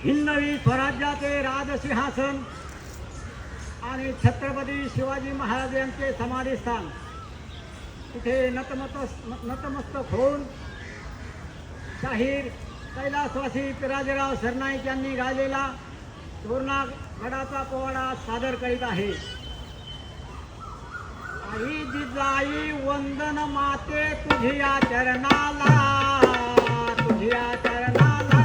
हिंदवी स्वराज्याचे राजसिंहासन आणि छत्रपती शिवाजी महाराज यांचे समाधीस्थान तिथे नतमस्तक होऊन शाहीर कैलासवासी पिराजीराव सरनाईक यांनी गायलेला तोरणा गडाचा पोवाडा सादर करीत आहे। आई जिजाई वंदन माते तुझ्या चरणाला, तुझ्या चरणाला,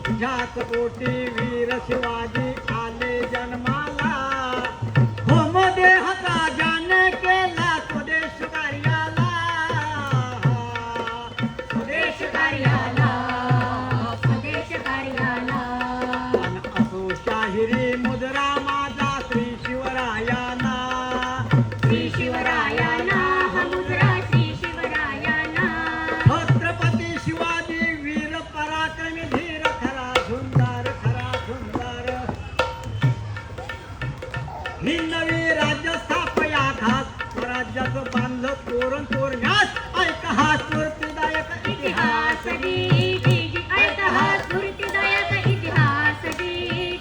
तुझ्याच पोटी वीर शिवाजी आले जन्माला। होम देहचा जाने केला स्वदेश कार्याला, स्वदेश कार्याला, स्वदेश कार्याला। असो शाहिरी मुद्रा माझा श्री शिवरायाना, श्री शिवरायाना हा मुद्रा श्री शिवरायाना। छत्रपती शिवाजी वीर पराक्रमी धीर खरा सुंदर, खरा सुंदर। हिंदवी राज्य स्थापया खास स्वराज्याचं बांधलं तोरण तोरण्यास ऐका हा स्फूर्तिदायक इतिहास दी दी दी, ऐका हा स्फूर्तिदायक इतिहास दी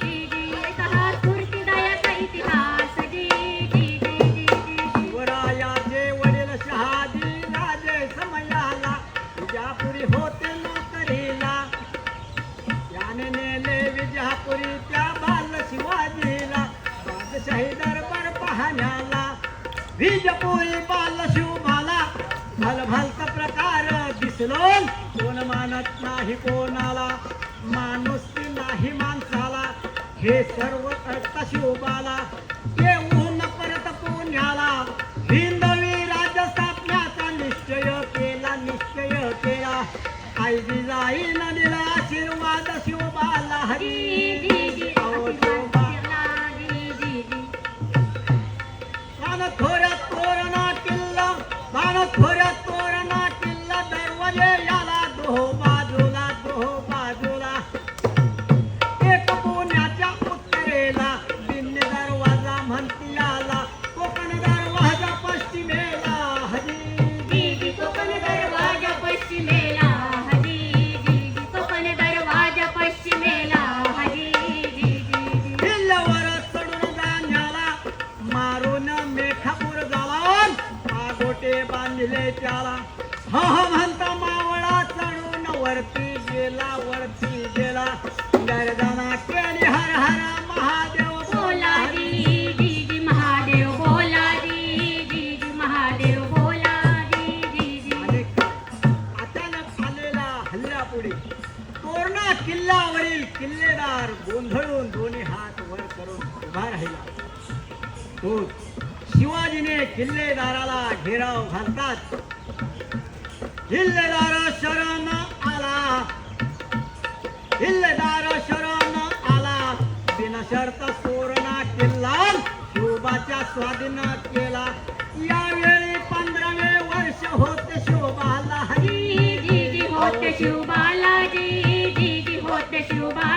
दी दी, ऐका हा स्फूर्तिदायक इतिहास दी दी दी दी दी। शिवरायाचे वडील शहाजी राजे समयाला विजापुरी होते नोकरीला, त्याने नेले विजापुरी त्या बाल शिवाजीला बादशाही दरबार पाहण्याला। विजापुरी बाल शिवबाला भलभलता प्रकार दिसलो, कोण मानत नाही कोणाला, माणुसकी नाही माणसाला, हे सर्व कळता शिवबाला। येऊन परत पुण्याला हिंदवी राज्य स्थापण्याचा निश्चय केला, निश्चय केला। आई जिजाईनं दिला आशीर्वाद शिवबाला हरी दी दी दी, अहो शिवबा। दी दी दी। खोऱ्यात तोरणा किल्ला, खोऱ्यात तोरणा किल्ला, दरवाजे याला दोहो बाजूला, दोहो बाजूला। एक पुण्याच्या उत्तरेला बिन्नी दरवाजा म्हणती आला, कोकण दरवाजा पश्चिमेला हरी दी दी, कोकण दरवाजा पश्चिमेला हरी दी दी, कोकण दरवाजा पश्चिमेला हरी दी दी दी। किल्ल्यावर चढून जाण्याला मारून मेठापूर जाऊन पागोटे बांधले त्याला। हो हो म्हणता मावळा चढून वरती गेला, वरती गेला। गर्जना केली हर हर महादेव बोला दी दी दी, महादेव बोला दी दी दी, महादेव बोला दी दी दी। आणि अचानक आलेला हल्ल्यापुढे तोरणा किल्ल्यावरील किल्लेदार गोंधळून दोन्ही हात वर करून उभा राहिला। तो शिवाजीने किल्लेदाराला घेराव घालतात किल्लेदार शरण आला, किल्लेदार शरण आला। बिनशर्त तोरणा किल्ला शिवबाच्या स्वाधीन केला। यावेळी 15वे वर्ष होते शिवबाला हरी दी दी दी, होते शिवबाला दी दी दी, होते शिवबाला